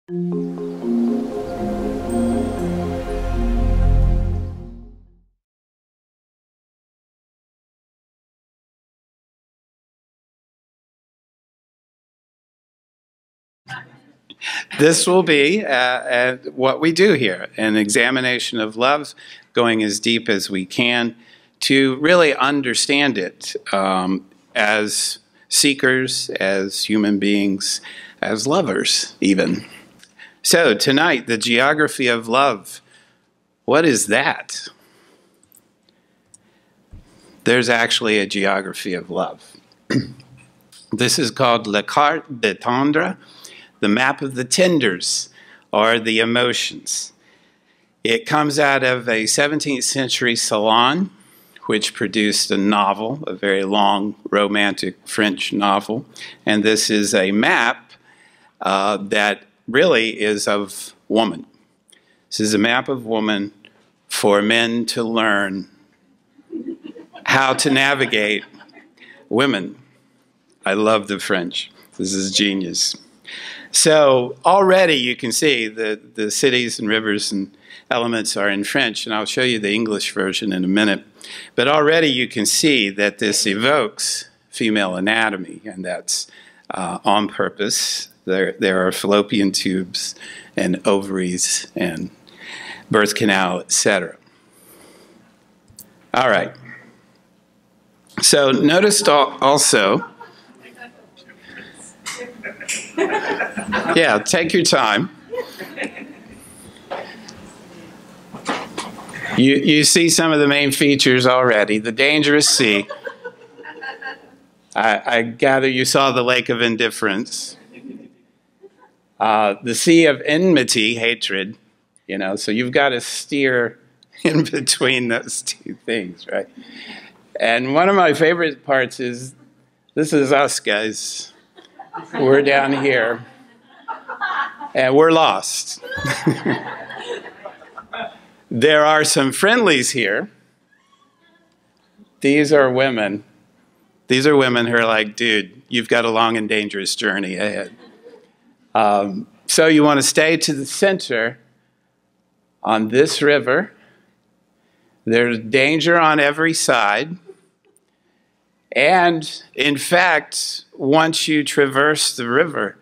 This will be what we do here, an examination of love, going as deep as we can to really understand it as seekers, as human beings, as lovers even. So tonight, the geography of love. What is that? There's actually a geography of love. This is called La Carte des Tendres, the map of the tenders, or the emotions. It comes out of a 17th century salon, which produced a novel, a very long romantic French novel. And this is a map that really is of woman. This is a map of woman for men to learn how to navigate women. I love the French. This is genius. So already you can see that the cities and rivers and elements are in French, and I'll show you the English version in a minute. But already you can see that this evokes female anatomy, and that's on purpose. There are fallopian tubes and ovaries and birth canal, etc. All right. So notice also, yeah, take your time. You see some of the main features already. The dangerous sea. I gather you saw the lake of indifference. The sea of enmity, hatred. You know, so you've got to steer in between those two things, right? And one of my favorite parts is, this is us, guys. We're down here, and we're lost. There are some friendlies here. These are women. These are women who are like, dude, you've got a long and dangerous journey ahead. So you want to stay to the center on this river. There's danger on every side. And in fact, once you traverse the river,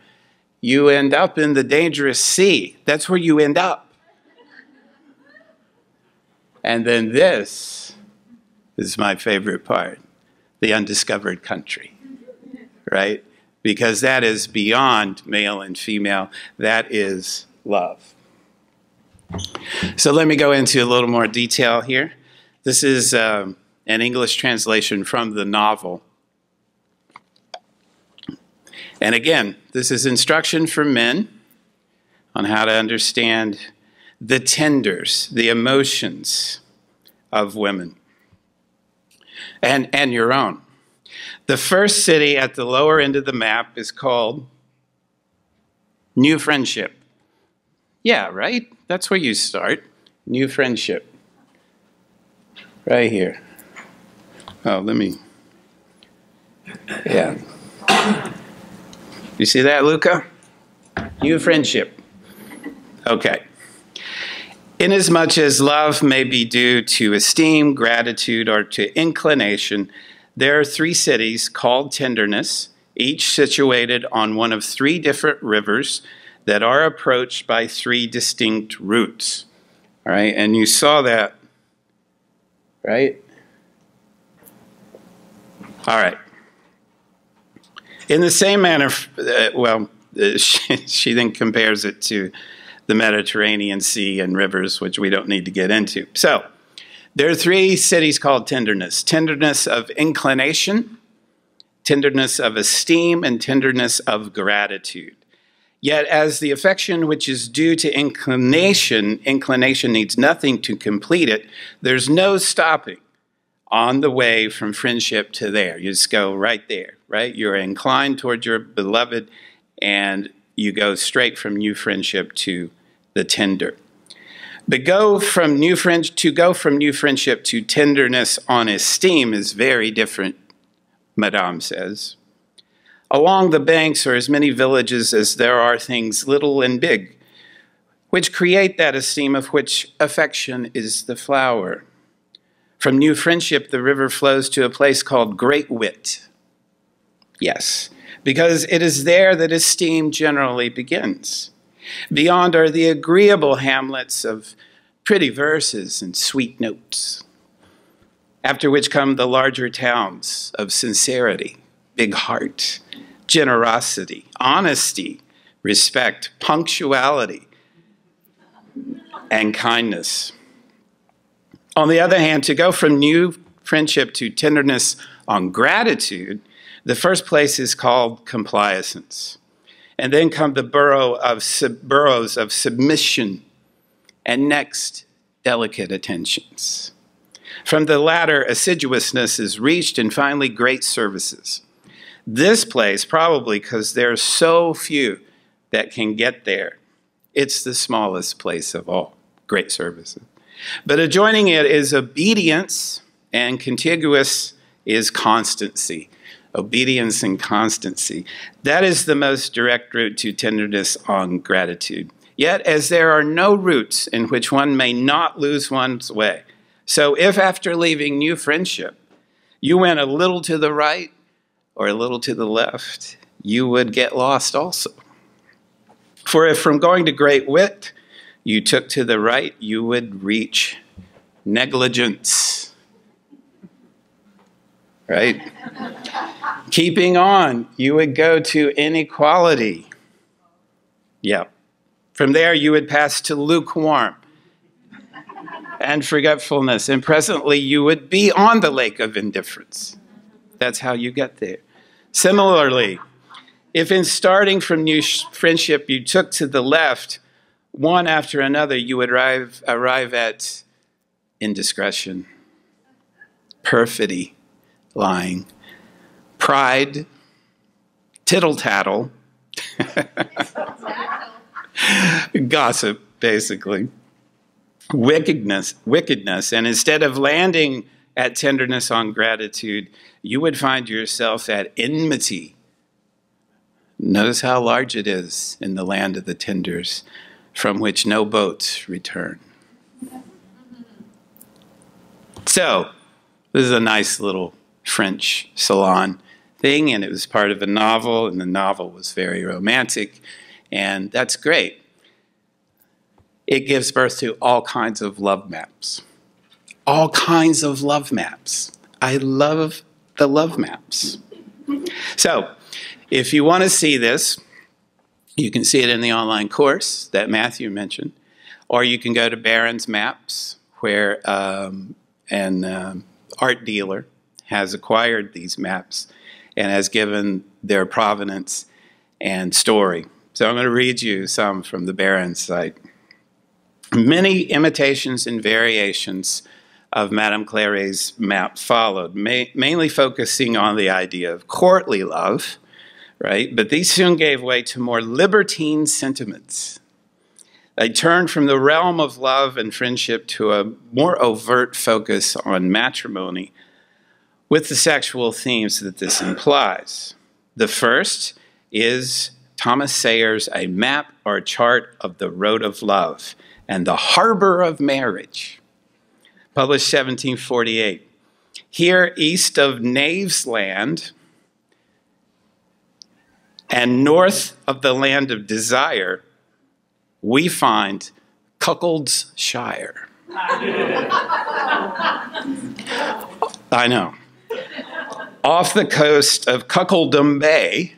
you end up in the dangerous sea. That's where you end up. And then this is my favorite part, the undiscovered country, right? Because that is beyond male and female. That is love. So let me go into a little more detail here. This is an English translation from the novel. And again, this is instruction for men on how to understand the tenders, the emotions of women, and your own. The first city at the lower end of the map is called New Friendship. Yeah, right? That's where you start. New Friendship. Right here. Oh, let me. Yeah. You see that, Luca? New Friendship. Okay. Inasmuch as love may be due to esteem, gratitude, or to inclination, there are 3 cities called tenderness, each situated on one of 3 different rivers that are approached by 3 distinct routes. All right, and you saw that, right? All right. In the same manner, she then compares it to the Mediterranean Sea and rivers, which we don't need to get into. So there are 3 cities called tenderness. Tenderness of inclination, tenderness of esteem, and tenderness of gratitude. Yet as the affection which is due to inclination needs nothing to complete it, there's no stopping on the way from friendship to there. You just go right there, right? You're inclined toward your beloved, and you go straight from new friendship to the tender. But to go from new friendship to tenderness on esteem is very different, Madame says. Along the banks are as many villages as there are things little and big. which create that esteem of which affection is the flower. From new friendship, the river flows to a place called great wit. Yes, because it is there that esteem generally begins. Beyond are the agreeable hamlets of pretty verses and sweet notes, after which come the larger towns of sincerity, big heart, generosity, honesty, respect, punctuality, and kindness. On the other hand, to go from new friendship to tenderness on gratitude, the first place is called complaisance. And then come the burrows of submission, and next, delicate attentions. From the latter, assiduousness is reached, and finally, great services. This place, probably because there are so few that can get there, it's the smallest place of all, great services. But adjoining it is obedience, and contiguous is constancy. Obedience and constancy. That is the most direct route to tenderness on gratitude. Yet, as there are no routes in which one may not lose one's way, so if after leaving new friendship, you went a little to the right or a little to the left, you would get lost also. For if from going to great wit, you took to the right, you would reach negligence. Right? Keeping on, you would go to inequality. Yeah. From there, you would pass to lukewarm and forgetfulness. And presently, you would be on the lake of indifference. That's how you get there. Similarly, if in starting from new friendship, you took to the left, one after another, you would arrive at indiscretion, perfidy, lying, pride, tittle-tattle, gossip, basically, wickedness, and instead of landing at tenderness on gratitude, you would find yourself at enmity. Notice how large it is in the land of the tenders, from which no boats return. So, this is a nice little French salon thing, and it was part of a novel, and the novel was very romantic, and that's great. It gives birth to all kinds of love maps. All kinds of love maps. I love the love maps. So, if you want to see this, you can see it in the online course that Matthew mentioned, or you can go to Barron's Maps, where an art dealer has acquired these maps and has given their provenance and story. So I'm going to read you some from the Barron's site. Many imitations and variations of Madame Claire's map followed, mainly focusing on the idea of courtly love, right? But these soon gave way to more libertine sentiments. They turned from the realm of love and friendship to a more overt focus on matrimony, with the sexual themes that this implies. The first is Thomas Sayre's A Map or Chart of the Road of Love and the Harbor of Marriage, published 1748. Here, east of Knave's Land and north of the Land of Desire, we find Cuckold's Shire. I know. Off the coast of Cuckoldom Bay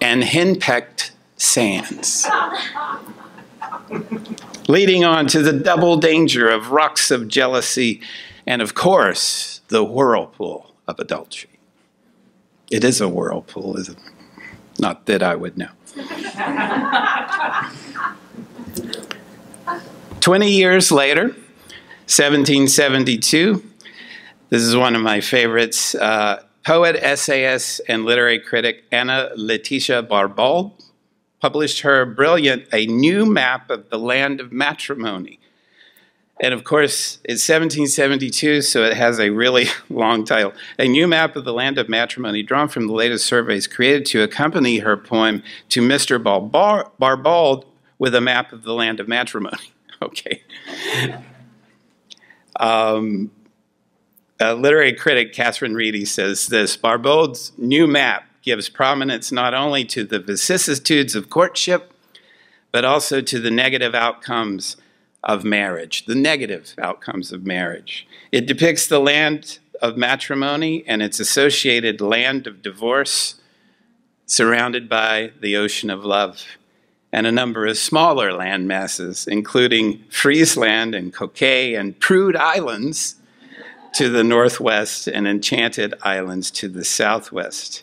and henpecked sands, leading on to the double danger of rocks of jealousy and, of course, the whirlpool of adultery. It is a whirlpool, isn't it? Not that I would know. 20 years later, 1772, this is one of my favorites, poet, essayist, and literary critic Anna Laetitia Barbald published her brilliant A New Map of the Land of Matrimony. And of course, it's 1772, so it has a really long title. A new map of the land of matrimony drawn from the latest surveys created to accompany her poem To Mr. Barbald with a map of the land of matrimony. Okay. Literary critic Catherine Reedy says this: Barbald's new map gives prominence not only to the vicissitudes of courtship, but also to the negative outcomes of marriage, the negative outcomes of marriage. It depicts the land of matrimony and its associated land of divorce, surrounded by the ocean of love, and a number of smaller land masses, including Friesland and Coquet and Prude Islands to the northwest and Enchanted Islands to the southwest.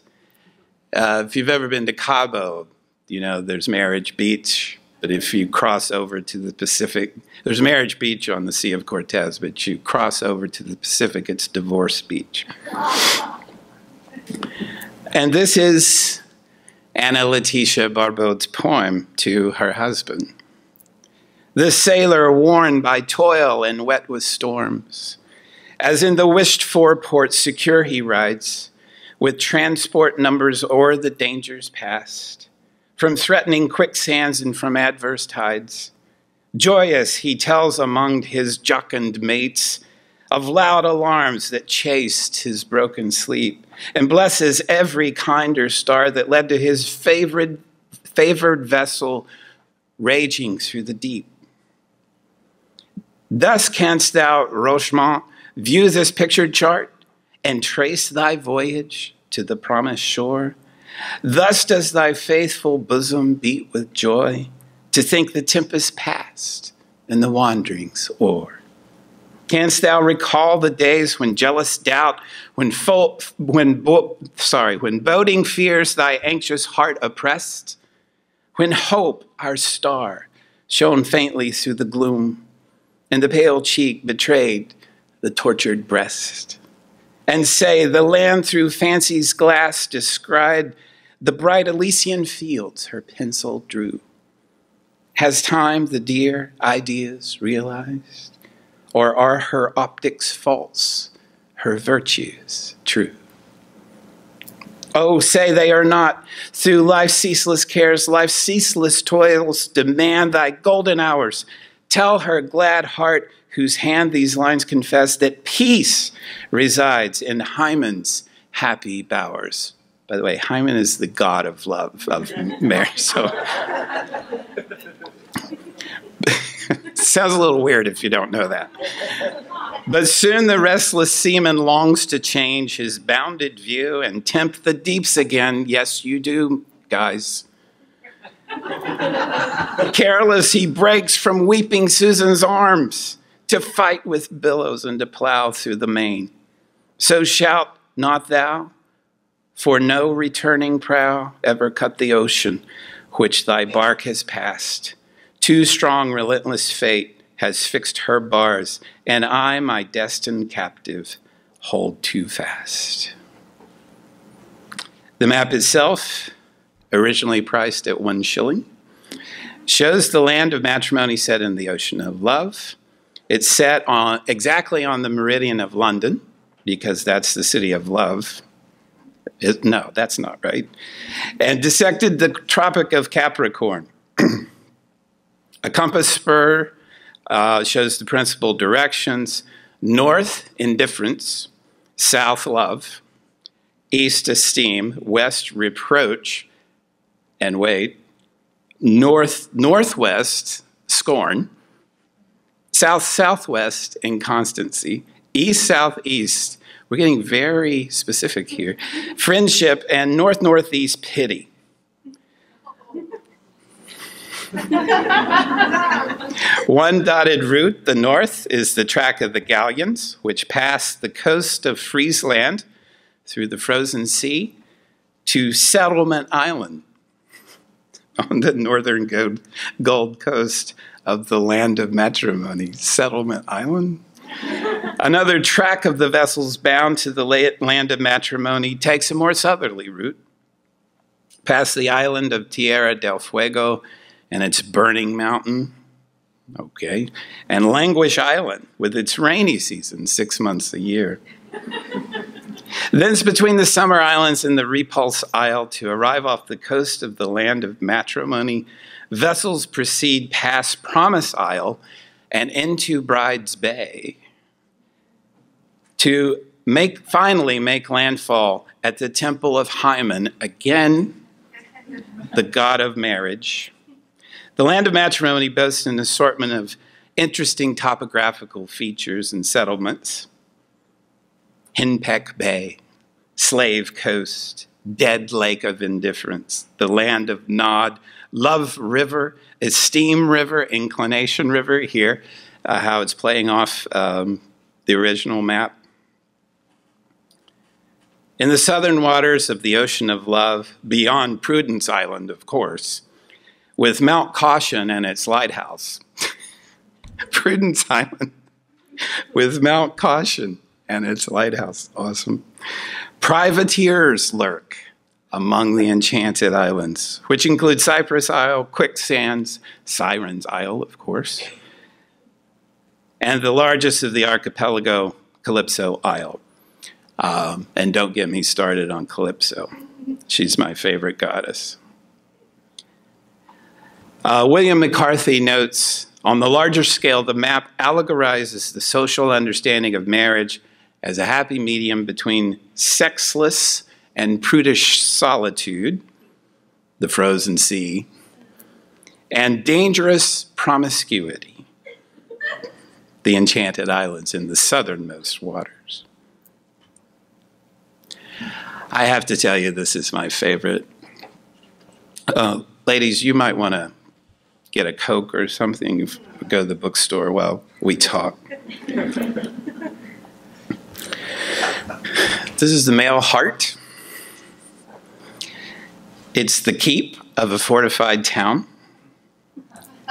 If you've ever been to Cabo, you know there's Marriage Beach. But if you cross over to the Pacific, there's Marriage Beach on the Sea of Cortez, but you cross over to the Pacific, it's Divorce Beach. And this is Anna Letitia Barbauld's poem to her husband. The sailor worn by toil and wet with storms, as in the wished-for port secure he rides, with transport numbers o'er the dangers past, from threatening quicksands and from adverse tides. Joyous he tells among his jocund mates of loud alarms that chased his broken sleep, and blesses every kinder star that led to his favored vessel raging through the deep. Thus canst thou, Rochemont, view this pictured chart and trace thy voyage to the promised shore. Thus does thy faithful bosom beat with joy to think the tempest past and the wanderings o'er. Canst thou recall the days when jealous doubt, when boding fears thy anxious heart oppressed, when hope, our star, shone faintly through the gloom, and the pale cheek betrayed the tortured breast? And say, the land through fancy's glass descried the bright Elysian fields her pencil drew. Has time the dear ideas realized? Or are her optics false, her virtues true? Oh, say they are not. Through life's ceaseless cares, life's ceaseless toils, demand thy golden hours. Tell her glad heart, whose hand these lines confess, that peace resides in Hymen's happy bowers. By the way, Hymen is the god of love, of marriage. So sounds a little weird if you don't know that. But soon the restless seaman longs to change his bounded view and tempt the deeps again. Yes, you do, guys. Careless, he breaks from weeping Susan's arms to fight with billows and to plow through the main. So shout not thou, for no returning prow ever cut the ocean which thy bark has passed. Too strong relentless fate has fixed her bars, and I, my destined captive, hold too fast. The map itself, originally priced at 1 shilling, shows the land of matrimony set in the ocean of love. It's set exactly on the meridian of London, because that's the city of love. No, that's not right. And dissected the Tropic of Capricorn. A compass spur shows the principal directions: north, indifference; south, love; east, esteem; west, reproach and wait; northwest, scorn; south-southwest, inconstancy; east-southeast, we're getting very specific here, friendship; and north-northeast, pity. One dotted route, the north, is the track of the galleons, which pass the coast of Friesland through the frozen sea to Settlement Island on the northern Gold Coast of the land of matrimony. Settlement Island. Another track of the vessels bound to the land of matrimony takes a more southerly route, past the island of Tierra del Fuego and its burning mountain. Okay. And Languish Island, with its rainy season, 6 months a year. Thence between the Summer Islands and the Repulse Isle to arrive off the coast of the land of matrimony, vessels proceed past Promise Isle and into Bride's Bay to finally make landfall at the Temple of Hymen, again, the god of marriage. The land of matrimony boasts an assortment of interesting topographical features and settlements. Henpeck Bay, Slave Coast, Dead Lake of Indifference, the land of Nod, Love River, Esteem River, Inclination River here, how it's playing off the original map. In the southern waters of the Ocean of Love, beyond Prudence Island, of course, with Mount Caution and its lighthouse. Prudence Island with Mount Caution and its lighthouse. Awesome. Privateers lurk among the enchanted islands, which include Cypress Isle, Quicksands, Sirens Isle, of course, and the largest of the archipelago, Calypso Isle. And don't get me started on Calypso. She's my favorite goddess. William McCarthy notes, on the larger scale, the map allegorizes the social understanding of marriage as a happy medium between sexless and prudish solitude, the frozen sea, and dangerous promiscuity, the enchanted islands in the southernmost waters. I have to tell you, this is my favorite. Ladies, you might want to get a Coke or something, go to the bookstore while we talk. This is the male heart. It's the keep of a fortified town.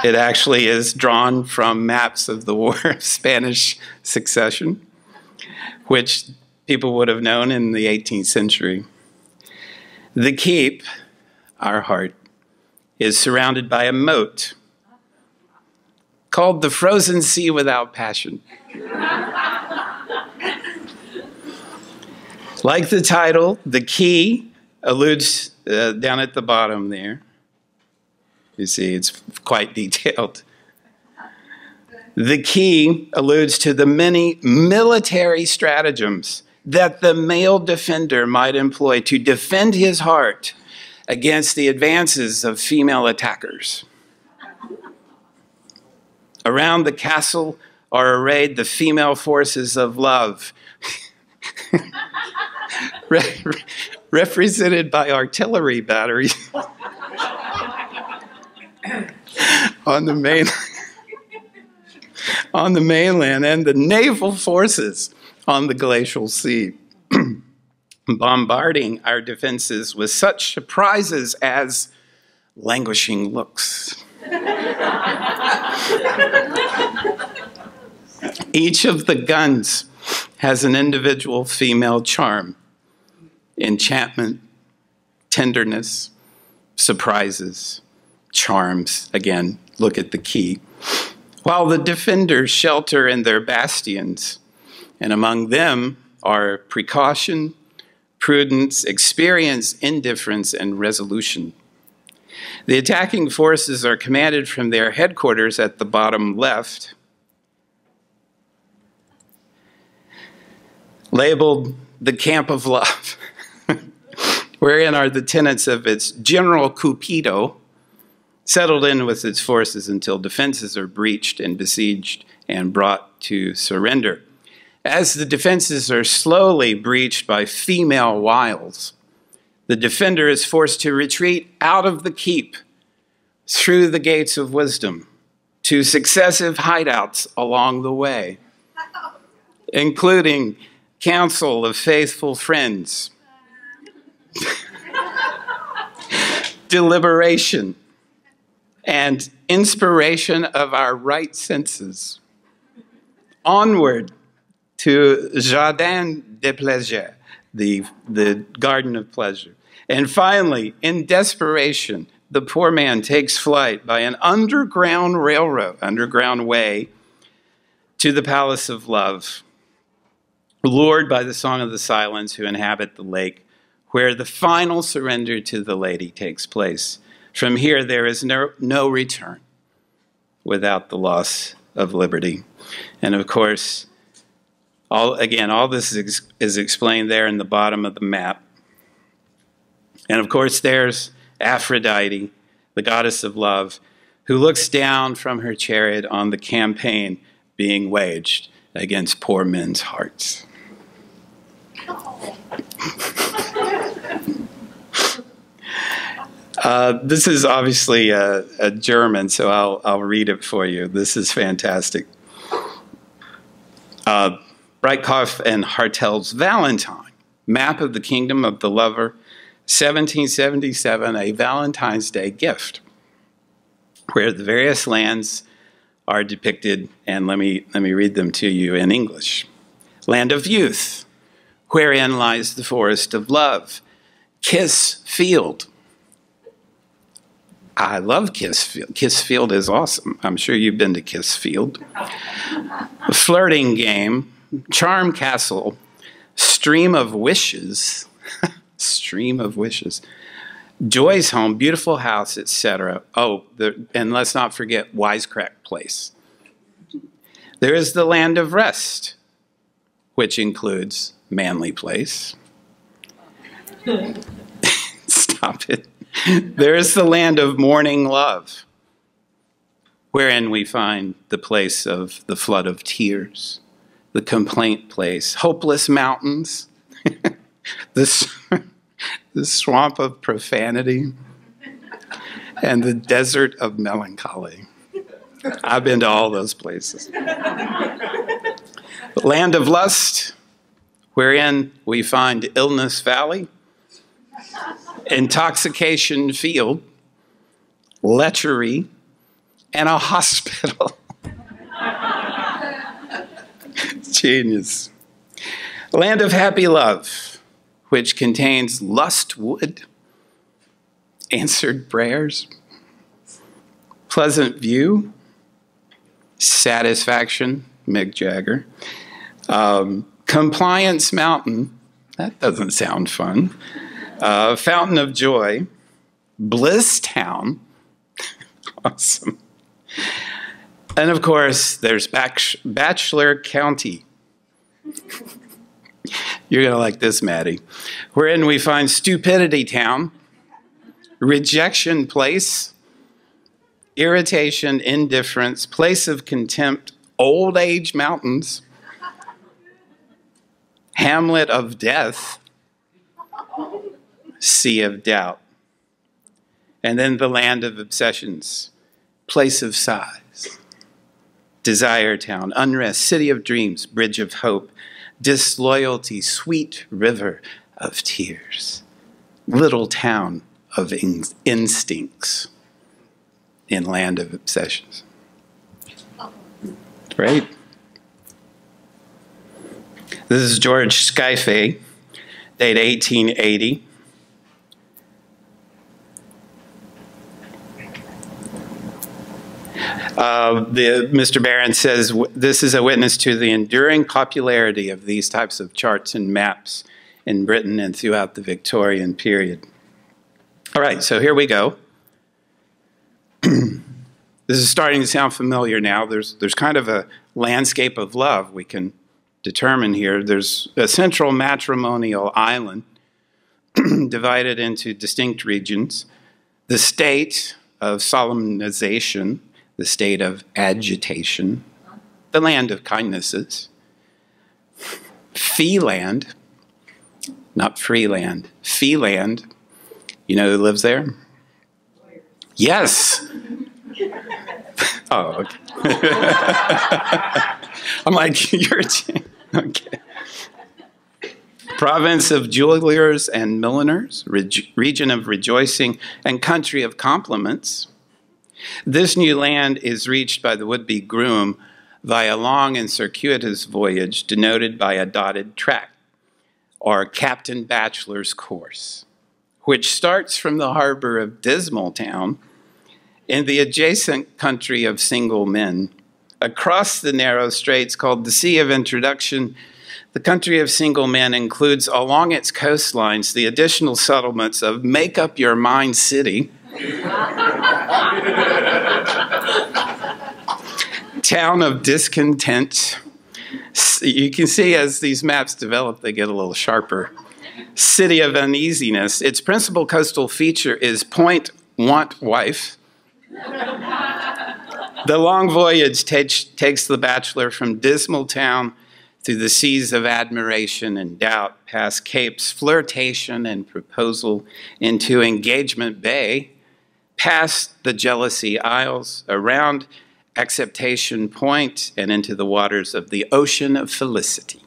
It actually is drawn from maps of the War of Spanish Succession, which people would have known in the 18th century. The keep, our heart, is surrounded by a moat called the Frozen Sea Without Passion. Like the title, the key alludes down at the bottom there. You see, it's quite detailed. The key alludes to the many military stratagems that the male defender might employ to defend his heart against the advances of female attackers. Around the castle are arrayed the female forces of love, represented by artillery batteries on the mainland, and the naval forces on the glacial sea, bombarding our defenses with such surprises as languishing looks. Each of the guns has an individual female charm, enchantment, tenderness, surprises, charms. Again, look at the key. While the defenders shelter in their bastions, and among them are precaution, prudence, experience, indifference, and resolution. The attacking forces are commanded from their headquarters at the bottom left, labeled the Camp of Love, wherein are the tenants of its General Cupido, settled in with its forces until defenses are breached and besieged and brought to surrender. As the defenses are slowly breached by female wiles, the defender is forced to retreat out of the keep through the gates of wisdom to successive hideouts along the way, including counsel of faithful friends, deliberation, and inspiration of our right senses. Onward to Jardin des Plaisirs, the garden of pleasure. And finally, in desperation, the poor man takes flight by an underground railroad, underground way, to the palace of love, lured by the song of the silence who inhabit the lake, where the final surrender to the lady takes place. From here, there is no return without the loss of liberty. And of course, all this is explained there in the bottom of the map. And of course, there's Aphrodite, the goddess of love, who looks down from her chariot on the campaign being waged against poor men's hearts. This is obviously a German, so I'll read it for you. This is fantastic. Breitkopf and Hartel's Valentine, Map of the Kingdom of the Lover, 1777, a Valentine's Day gift, where the various lands are depicted, and let me read them to you in English. Land of youth, wherein lies the forest of love. Kiss Field. I love Kiss Field. Kiss Field is awesome. I'm sure you've been to Kiss Field. Flirting Game, Charm Castle, Stream of Wishes, Stream of Wishes, Joy's Home, Beautiful House, etc. Oh, and let's not forget Wisecrack Place. There is the Land of Rest, which includes Manly Place. Stop it. There is the Land of Morning Love, wherein we find the place of the flood of tears, the complaint place, hopeless mountains, the swamp of profanity, and the desert of melancholy. I've been to all those places. The Land of Lust, wherein we find Illness Valley, Intoxication Field, lechery, and a hospital. Genius. Land of Happy Love, which contains lust wood, answered prayers, pleasant view, satisfaction, Mick Jagger, Compliance Mountain, that doesn't sound fun, Fountain of Joy, Bliss Town, awesome, and of course there's Bachelor County. You're going to like this, Maddie. Wherein we find Stupidity Town, Rejection Place, Irritation, Indifference, Place of Contempt, Old Age Mountains, Hamlet of Death, Sea of Doubt, and then the Land of Obsessions, Place of Sighs, Desire Town, Unrest, City of Dreams, Bridge of Hope, Disloyalty, Sweet River of Tears, Little Town of Instincts, in Land of Obsessions. Right? This is George Skyfay, date 1880. Mr. Barron says, this is a witness to the enduring popularity of these types of charts and maps in Britain and throughout the Victorian period. All right, so here we go. This is starting to sound familiar now. There's kind of a landscape of love we can determine here. There's a central matrimonial island divided into distinct regions. The state of solemnization, the state of agitation, the land of kindnesses, Fee-land, not Freeland, Fee-land. You know who lives there? Yes. Oh, okay. I'm like, you're okay. Province of jewelers and milliners, region of rejoicing, and country of compliments. This new land is reached by the would-be groom via a long and circuitous voyage denoted by a dotted track, or Captain Bachelor's course, which starts from the harbor of Dismal Town in the adjacent country of single men, across the narrow straits called the Sea of Introduction. The country of single men includes along its coastlines the additional settlements of Make Up Your Mind City, Town of Discontent. You can see as these maps develop, they get a little sharper. City of Uneasiness. Its principal coastal feature is Point Want Wife. The long voyage takes the bachelor from Dismal Town through the seas of admiration and doubt, past Capes Flirtation and Proposal, into Engagement Bay, past the Jealousy Isles, around Acceptation Point, and into the waters of the Ocean of Felicity.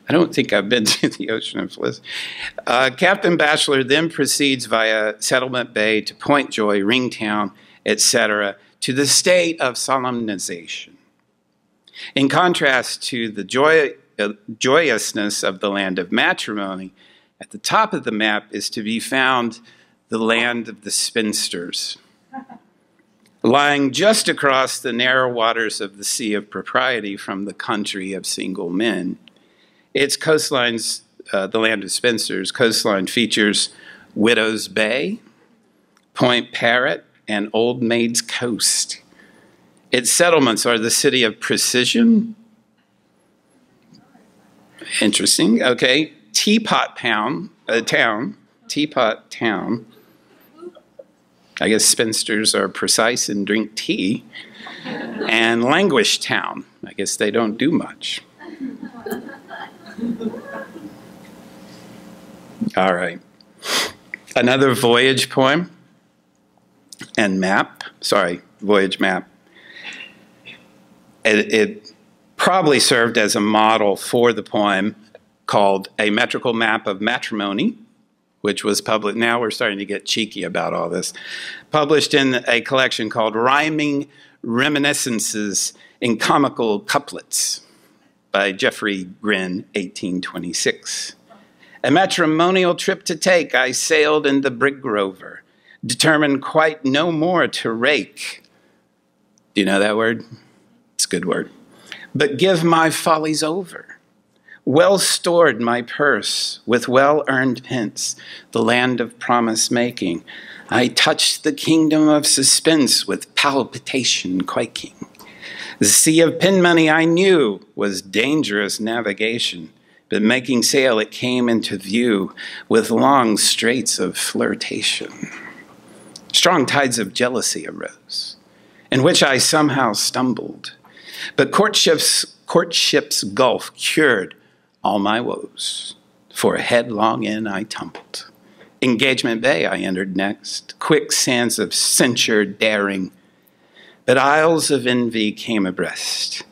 I don't think I've been to the Ocean of Felicity. Captain Bachelor then proceeds via Settlement Bay to Point Joy, Ringtown, etc., to the state of solemnization. In contrast to the joyousness of the land of matrimony, at the top of the map is to be found the land of the spinsters, lying just across the narrow waters of the Sea of Propriety from the country of single men. Its coastlines, the land of spinsters, coastline features Widow's Bay, Point Parrot, and Old Maid's Coast. Its settlements are the city of Precision. Interesting, okay. Teapot Town. Teapot Town. I guess spinsters are precise and drink tea. And Languish Town. I guess they don't do much. All right. Another voyage poem and map. Sorry, voyage map. It probably served as a model for the poem called A Metrical Map of Matrimony, which was published. Now we're starting to get cheeky about all this. Published in a collection called Rhyming Reminiscences in Comical Couplets by Geoffrey Grin, 1826. A matrimonial trip to take, I sailed in the brig rover, determined quite no more to rake. Do you know that word? It's a good word. But give my follies over. Well stored my purse with well-earned pence, the land of promise-making. I touched the kingdom of suspense with palpitation quaking. The sea of pin money I knew was dangerous navigation, but making sail it came into view with long straits of flirtation. Strong tides of jealousy arose, in which I somehow stumbled, but courtship's gulf cured all my woes, for headlong in I tumbled. Engagement Bay I entered next, quicksands of censure daring, but isles of envy came abreast.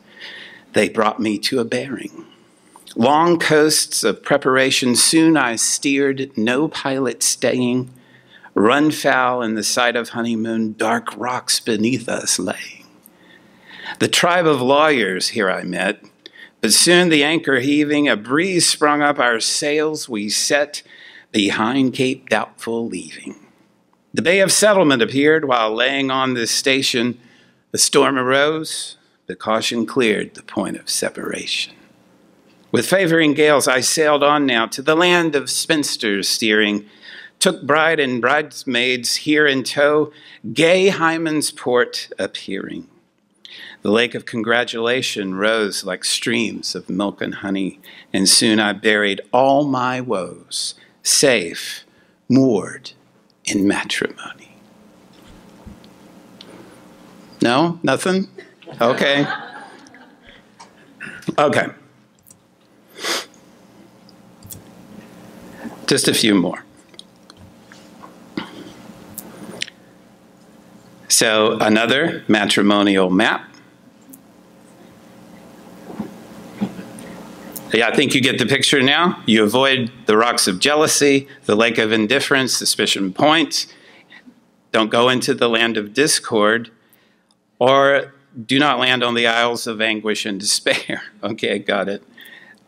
They brought me to a bearing. Long coasts of preparation soon I steered, no pilot staying, run foul in the sight of honeymoon, dark rocks beneath us laying. The tribe of lawyers here I met, but soon the anchor heaving, a breeze sprung up our sails, we set behind Cape Doubtful leaving. The Bay of Settlement appeared while laying on this station. The storm arose, but caution cleared the point of separation. With favoring gales I sailed on now to the land of spinsters steering, took bride and bridesmaids here in tow, gay Hymen's port appearing. The lake of congratulation rose like streams of milk and honey, and soon I buried all my woes, safe, moored in matrimony. No? Nothing? Okay. Okay. Just a few more. So another matrimonial map. Yeah, I think you get the picture now. You avoid the rocks of jealousy, the lake of indifference, suspicion point. Don't go into the land of discord, or do not land on the isles of anguish and despair. Okay, got it.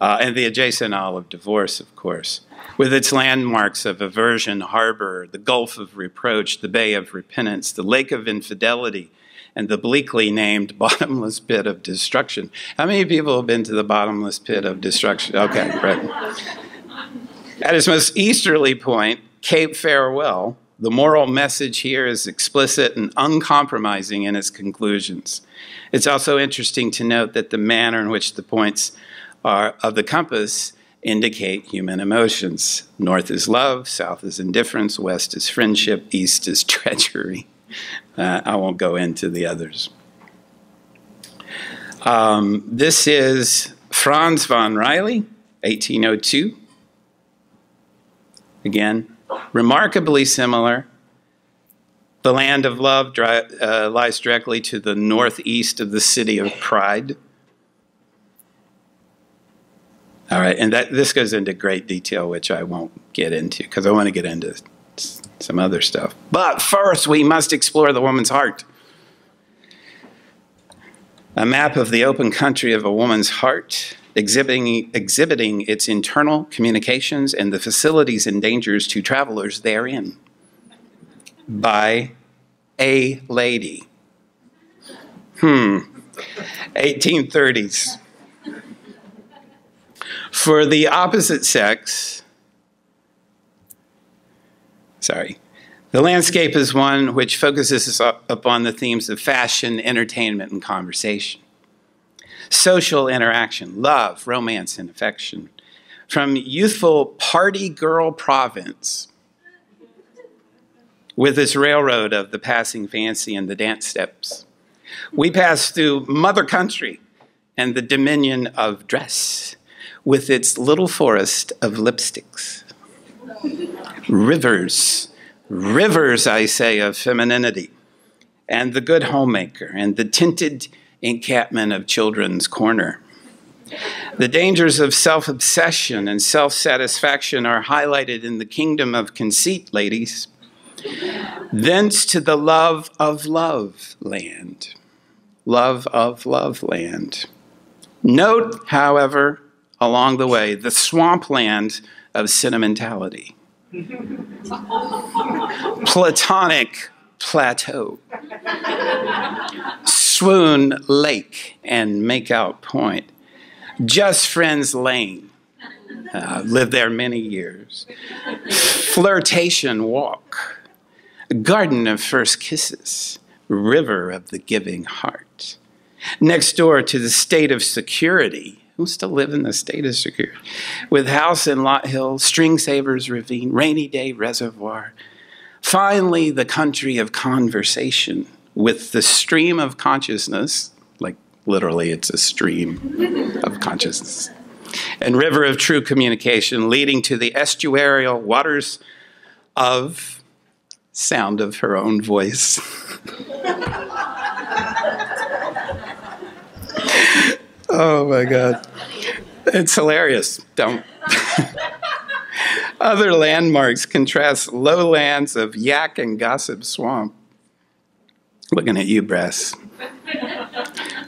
and the adjacent Isle of Divorce, of course, with its landmarks of Aversion Harbor, the Gulf of Reproach, the Bay of Repentance, the Lake of Infidelity, and the bleakly named Bottomless Pit of Destruction. How many people have been to the Bottomless Pit of Destruction? Okay, right. At its most easterly point, Cape Farewell, the moral message here is explicit and uncompromising in its conclusions. It's also interesting to note that the manner in which the points of the compass indicate human emotions. North is love, south is indifference, west is friendship, east is treachery. I won't go into the others. This is Franz von Riley, 1802. Again, remarkably similar. The land of love lies directly to the northeast of the city of pride. All right, and this goes into great detail, which I won't get into because I want to get into some other stuff. But first, we must explore the woman's heart. A map of the open country of a woman's heart, exhibiting its internal communications and the facilities and dangers to travelers therein, by a lady. 1830s. For the opposite sex, the landscape is one which focuses upon the themes of fashion, entertainment, and conversation. Social interaction, love, romance, and affection. From youthful party girl province, with its railroad of the passing fancy and the dance steps, we pass through mother country and the dominion of dress, with its little forest of lipsticks. Rivers, rivers, I say, of femininity, and the good homemaker, and the tinted encampment of Children's Corner. The dangers of self-obsession and self-satisfaction are highlighted in the kingdom of conceit, ladies. Thence to the love of love land. Love of love land. Note, however, along the way, the swampland of sentimentality. Platonic plateau. Swoon lake and makeout point. Just friends lane. Lived there many years. Flirtation walk. Garden of first kisses. River of the giving heart. Next door to the state of security. Who still live in the state of security? With house in Lot Hill, String Savers Ravine, Rainy Day Reservoir. Finally, the country of conversation with the stream of consciousness, like literally it's a stream of consciousness, and river of true communication leading to the estuarial waters of sound of her own voice. Oh my God. It's hilarious. Don't. Other landmarks contrast lowlands of yak and gossip swamp. Looking at you, Brass.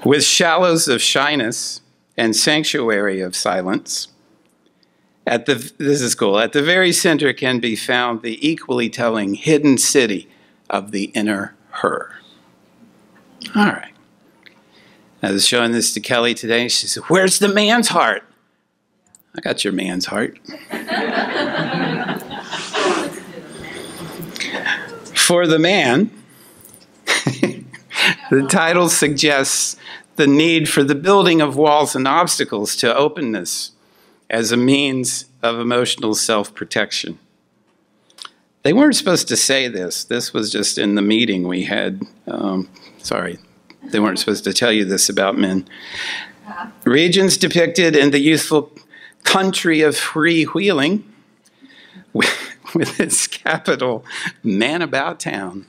With shallows of shyness and sanctuary of silence. This is cool. At the very center can be found the equally telling hidden city of the inner her. All right. I was showing this to Kelly today. She said, "Where's the man's heart?" I got your man's heart. For the man, the title suggests the need for the building of walls and obstacles to openness as a means of emotional self-protection. They weren't supposed to say this. This was just in the meeting we had. They weren't supposed to tell you this about men. Regions depicted in the youthful country of freewheeling with its capital, Man About Town.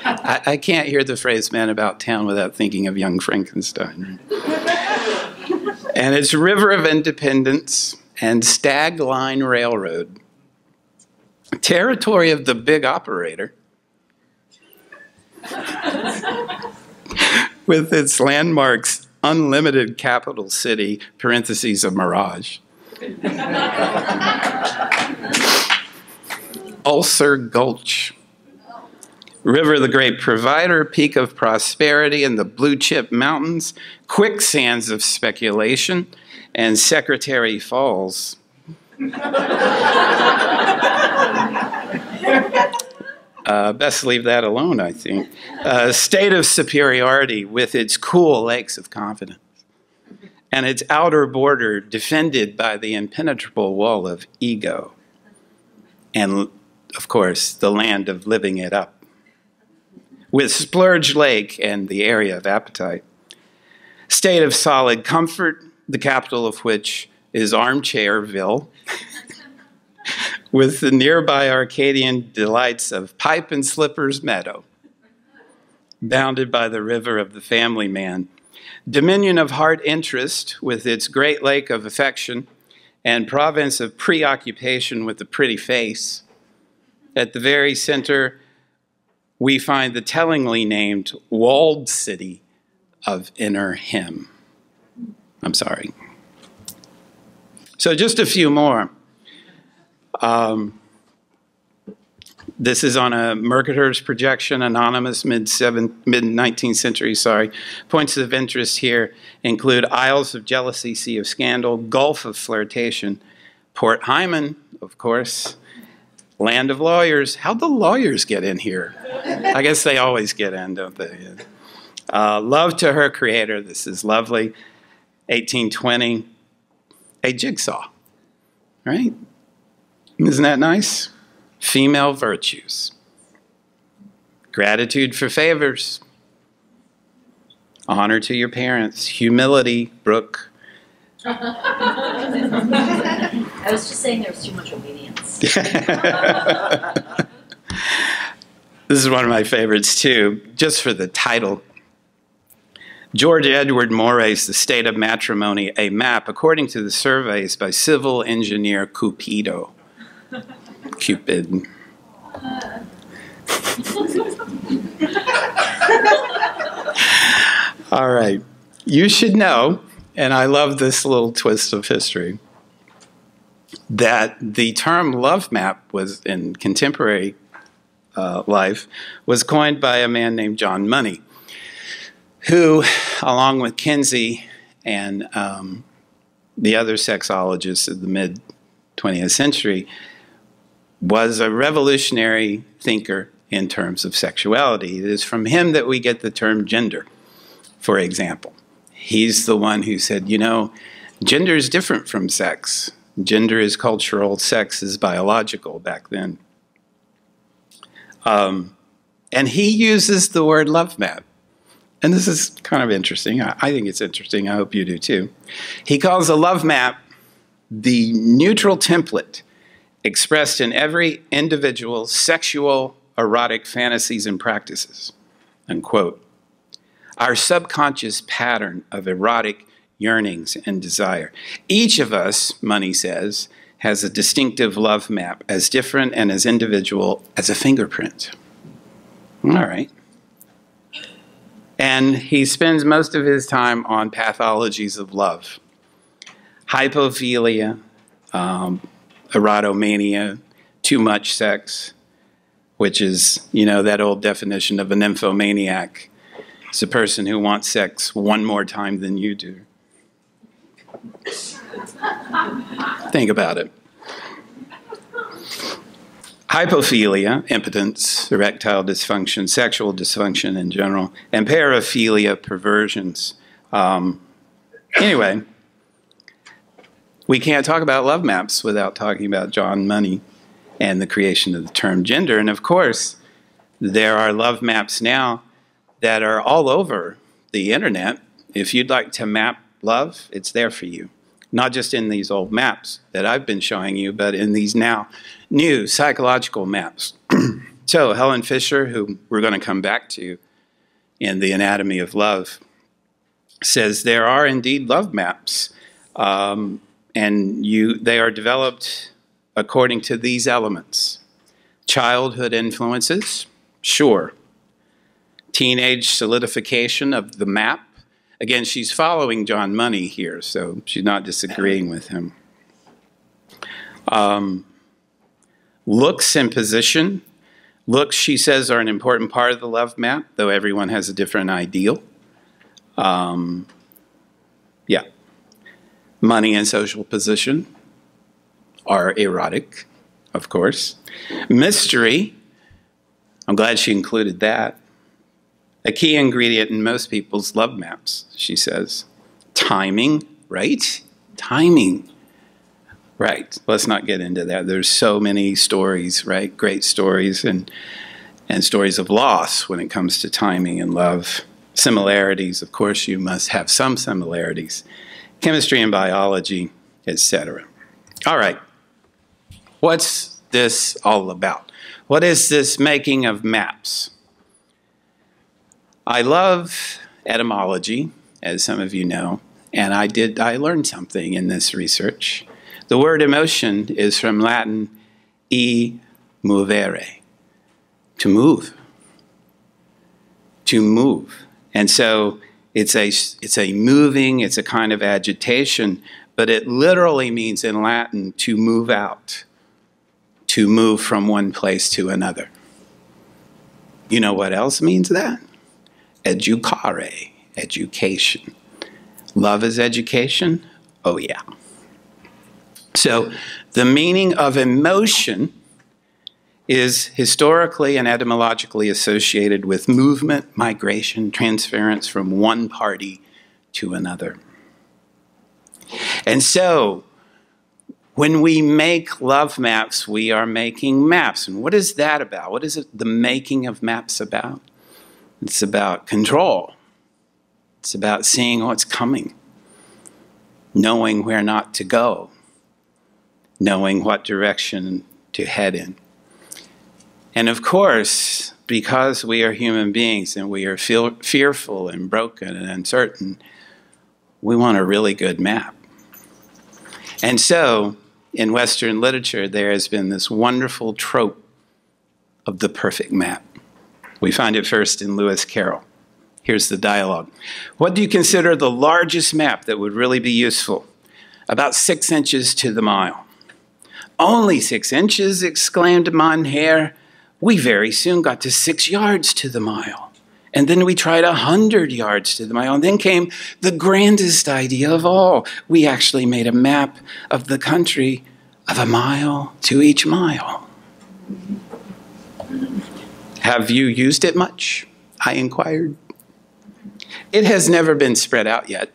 I can't hear the phrase Man About Town without thinking of Young Frankenstein. And its river of independence and stag line railroad. Territory of the big operator. With its landmarks unlimited capital city, parentheses, a mirage. Ulcer Gulch. River, the great provider, peak of prosperity in the blue chip mountains, quicksands of speculation, and Secretary Falls. Best leave that alone, I think. State of superiority with its cool lakes of confidence and its outer border defended by the impenetrable wall of ego. And, of course, the land of living it up. With Splurge Lake and the area of appetite. State of solid comfort, the capital of which is Armchairville, with the nearby Arcadian delights of Pipe and Slippers Meadow, bounded by the river of the family man. Dominion of heart interest, with its great lake of affection, and province of preoccupation with the pretty face. At the very center, we find the tellingly named walled city of Inner Him. I'm sorry. So just a few more. This is on a Mercator's projection, anonymous, mid-19th century, Points of interest here include Isles of Jealousy, Sea of Scandal, Gulf of Flirtation, Port Hyman, of course, Land of Lawyers. How'd the lawyers get in here? I guess they always get in, don't they? Love to Her Creator. This is lovely. 1820. A jigsaw, right? Isn't that nice? Female virtues. Gratitude for favors. Honor to your parents. Humility, Brooke. I was just saying there was too much obedience. This is one of my favorites too, just for the title. George Edward Moray's The State of Matrimony, a map according to the surveys by civil engineer Cupido. Cupid. All right. You should know, and I love this little twist of history, that the term love map was in contemporary life was coined by a man named John Money, who, along with Kinsey and the other sexologists of the mid-20th century, was a revolutionary thinker in terms of sexuality. It is from him that we get the term gender, for example. He's the one who said, you know, gender is different from sex. Gender is cultural, sex is biological back then. And he uses the word love map. And this is kind of interesting. I think it's interesting. I hope you do too. He calls a love map the neutral template expressed in every individual's sexual, erotic fantasies and practices, unquote. Our subconscious pattern of erotic yearnings and desire. Each of us, Money says, has a distinctive love map, as different and as individual as a fingerprint. All right. And he spends most of his time on pathologies of love. Hypophilia, erotomania, too much sex, which is, you know, that old definition of a nymphomaniac. It's a person who wants sex one more time than you do. Think about it. Hypophilia, impotence, erectile dysfunction, sexual dysfunction in general, and paraphilia, perversions. Anyway, we can't talk about love maps without talking about John Money and the creation of the term gender. And of course, there are love maps now that are all over the internet. If you'd like to map love, it's there for you. Not just in these old maps that I've been showing you, but in these now new psychological maps. So Helen Fisher, who we're going to come back to in The Anatomy of Love, says there are indeed love maps, and they are developed according to these elements. Childhood influences, sure. Teenage solidification of the map. Again, she's following John Money here, so she's not disagreeing with him. Looks and position. Looks, she says, are an important part of the love map, though everyone has a different ideal. Yeah. Money and social position are erotic, of course. Mystery, I'm glad she included that. A key ingredient in most people's love maps, she says. Timing, right? Timing. Right, let's not get into that. There's so many stories, right? Great stories and stories of loss when it comes to timing and love. Similarities, of course, you must have some similarities. Chemistry and biology, etc. All right, what's this all about? What is this making of maps? I love etymology, as some of you know, and I learned something in this research. The word emotion is from Latin e movere, to move. To move. And so it's a moving, it's a kind of agitation, but it literally means in Latin to move out, to move from one place to another. You know what else means that? Educare, education. Love is education? Oh yeah. So the meaning of emotion is historically and etymologically associated with movement, migration, transference from one party to another. And so when we make love maps, we are making maps. And what is that about? What is the making of maps about? It's about control. It's about seeing what's coming, knowing where not to go, knowing what direction to head in. And of course, because we are human beings and we are fearful and broken and uncertain, we want a really good map. And so, in Western literature, there has been this wonderful trope of the perfect map. We find it first in Lewis Carroll. Here's the dialogue. What do you consider the largest map that would really be useful? About 6 inches to the mile. Only 6 inches, exclaimed Mein Herr. We very soon got to 6 yards to the mile. And then we tried 100 yards to the mile. And then came the grandest idea of all. We actually made a map of the country of a mile to each mile. Have you used it much? I inquired. It has never been spread out yet,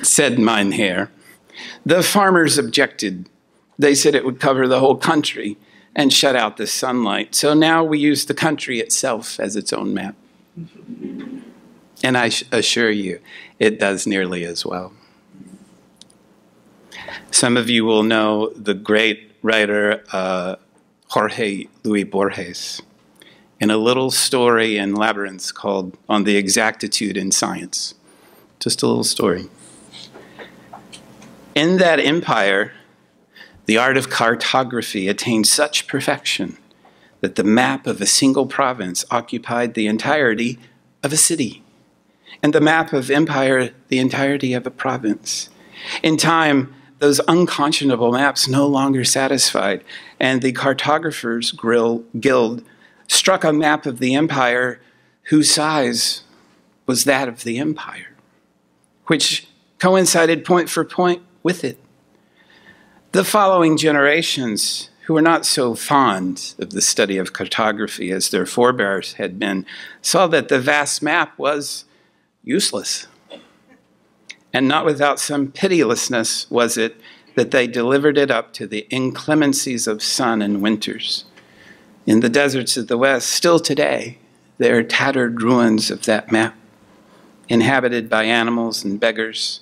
said Mein Herr. The farmers objected. They said it would cover the whole country and shut out the sunlight. So now we use the country itself as its own map. And I assure you, it does nearly as well. Some of you will know the great writer Jorge Luis Borges in a little story in Labyrinths called On the Exactitude in Science. Just a little story. In that empire, the art of cartography attained such perfection that the map of a single province occupied the entirety of a city, and the map of empire the entirety of a province. In time, those unconscionable maps no longer satisfied, and the Cartographers Guild struck a map of the empire whose size was that of the empire, which coincided point for point with it. The following generations, who were not so fond of the study of cartography as their forebears had been, saw that the vast map was useless. And not without some pitilessness was it that they delivered it up to the inclemencies of sun and winters. In the deserts of the West, still today, there are tattered ruins of that map, inhabited by animals and beggars.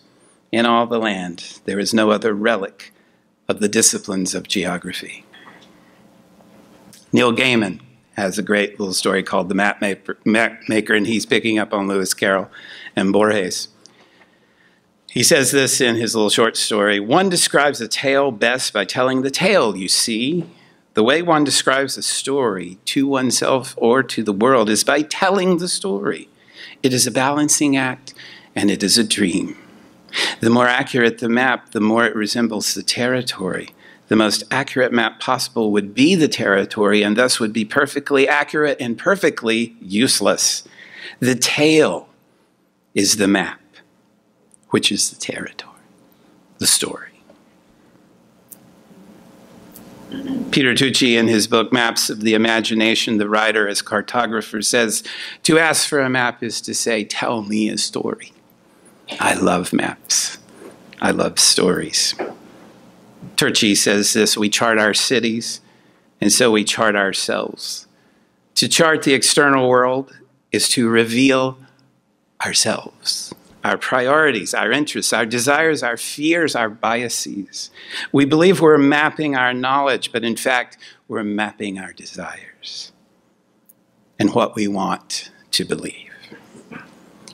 In all the land, there is no other relic of the disciplines of geography. Neil Gaiman has a great little story called The Map Maker, and he's picking up on Lewis Carroll and Borges. He says this in his little short story: one describes a tale best by telling the tale, you see. The way one describes a story to oneself or to the world is by telling the story. It is a balancing act, and it is a dream. The more accurate the map, the more it resembles the territory. The most accurate map possible would be the territory, and thus would be perfectly accurate and perfectly useless. The tail is the map, which is the territory, the story. Peter Tucci, in his book Maps of the Imagination, the writer as cartographer says, to ask for a map is to say, tell me a story. I love maps. I love stories. Tucci says this, we chart our cities, and so we chart ourselves. To chart the external world is to reveal ourselves, our priorities, our interests, our desires, our fears, our biases. We believe we're mapping our knowledge, but in fact, we're mapping our desires and what we want to believe.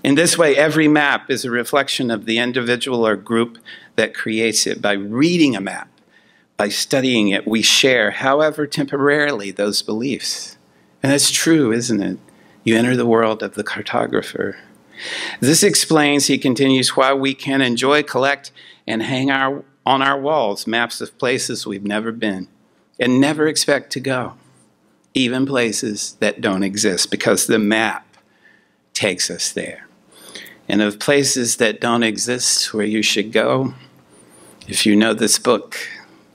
In this way, every map is a reflection of the individual or group that creates it. By reading a map, by studying it, we share, however temporarily, those beliefs. And that's true, isn't it? You enter the world of the cartographer. This explains, he continues, why we can enjoy, collect, and hang on our walls maps of places we've never been and never expect to go, even places that don't exist, because the map takes us there. And of places that don't exist where you should go, if you know this book,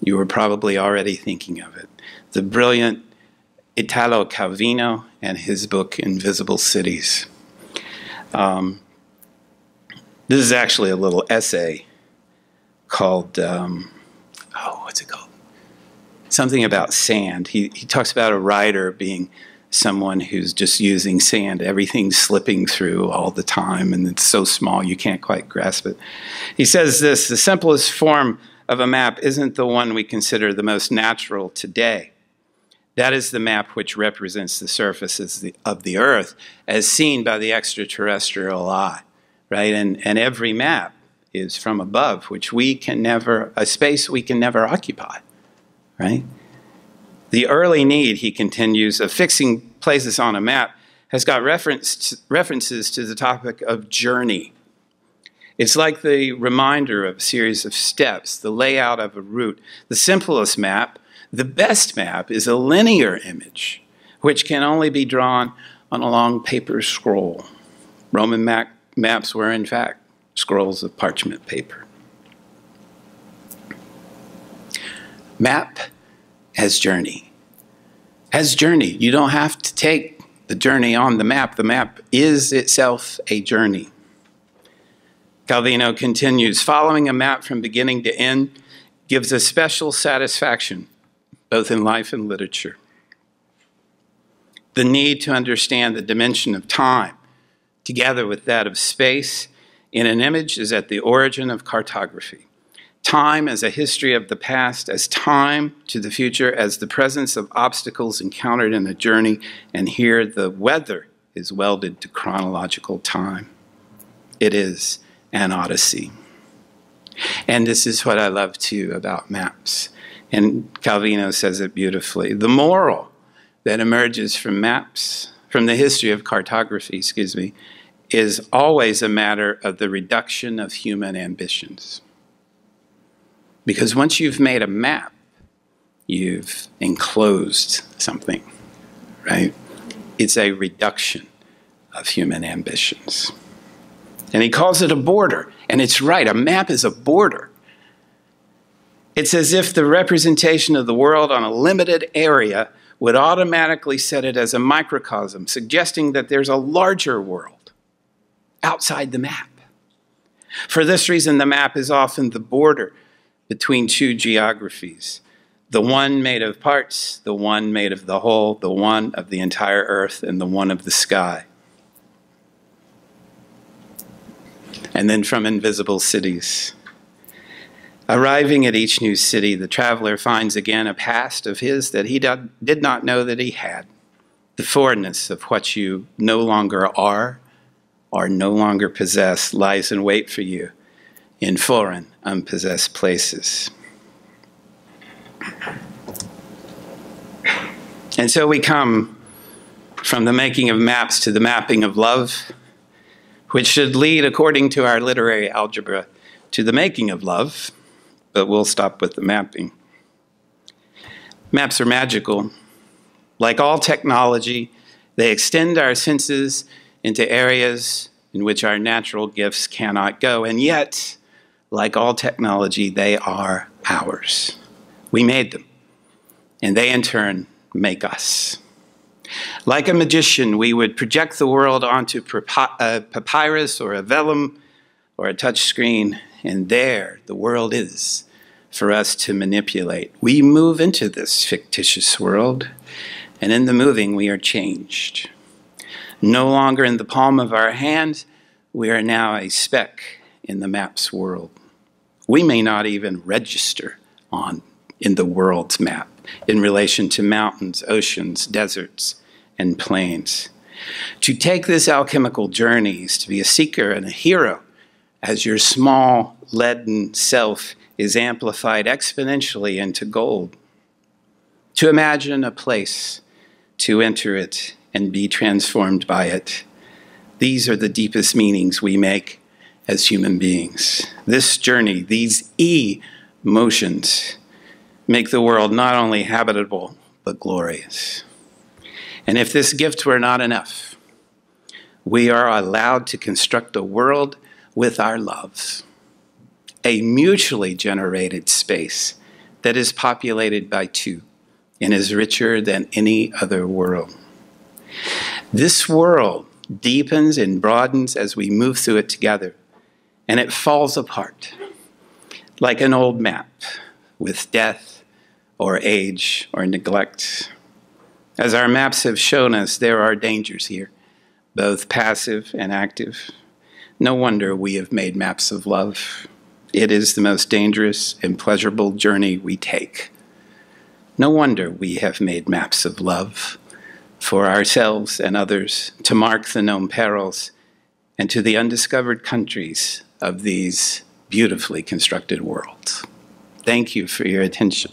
you were probably already thinking of it. The brilliant Italo Calvino and his book, Invisible Cities. This is actually a little essay called, what's it called? Something about sand. He talks about a writer being someone who's just using sand. Everything's slipping through all the time, and it's so small you can't quite grasp it. He says this, the simplest form of a map isn't the one we consider the most natural today. That is the map which represents the surfaces of the earth as seen by the extraterrestrial eye, right? And every map is from above, which we can never, a space we can never occupy, right? The early need, he continues, of fixing places on a map has got references to the topic of journey. It's like the reminder of a series of steps, the layout of a route. The simplest map, the best map, is a linear image, which can only be drawn on a long paper scroll. Roman maps were, in fact, scrolls of parchment paper. Map as journey. As journey. You don't have to take the journey on the map. The map is itself a journey. Calvino continues, following a map from beginning to end gives a special satisfaction, both in life and literature. The need to understand the dimension of time, together with that of space, in an image is at the origin of cartography. Time as a history of the past, as time to the future, as the presence of obstacles encountered in a journey, and here the weather is welded to chronological time. It is an odyssey. And this is what I love too about maps. And Calvino says it beautifully. The moral that emerges from maps, from the history of cartography, is always a matter of the reduction of human ambitions. Because once you've made a map, you've enclosed something, right? It's a reduction of human ambitions. And he calls it a border. And it's right, a map is a border. It's as if the representation of the world on a limited area would automatically set it as a microcosm, suggesting that there's a larger world outside the map. For this reason, the map is often the border between two geographies, the one made of parts, the one made of the whole, the one of the entire earth, and the one of the sky. And then from Invisible Cities. Arriving at each new city, the traveler finds again a past of his that he did not know that he had. The foreignness of what you no longer are or no longer possess lies in wait for you in foreign, unpossessed places. And so we come from the making of maps to the mapping of love, which should lead, according to our literary algebra, to the making of love, but we'll stop with the mapping. Maps are magical. Like all technology, they extend our senses into areas in which our natural gifts cannot go, and yet, like all technology, they are ours. We made them, and they in turn make us. Like a magician, we would project the world onto a papyrus or a vellum or a touch screen, and there the world is for us to manipulate. We move into this fictitious world, and in the moving we are changed. No longer in the palm of our hand, we are now a speck in the map's world. We may not even register in the world's map in relation to mountains, oceans, deserts, and plains. To take this alchemical journey is to be a seeker and a hero, as your small, leaden self is amplified exponentially into gold. To imagine a place, to enter it, and be transformed by it. These are the deepest meanings we make as human beings. This journey, these emotions, make the world not only habitable, but glorious. And if this gift were not enough, we are allowed to construct a world with our loves, a mutually generated space that is populated by two and is richer than any other world. This world deepens and broadens as we move through it together, and it falls apart like an old map with death or age or neglect. As our maps have shown us, there are dangers here, both passive and active. No wonder we have made maps of love. It is the most dangerous and pleasurable journey we take. No wonder we have made maps of love for ourselves and others to mark the known perils and to the undiscovered countries of these beautifully constructed worlds. Thank you for your attention.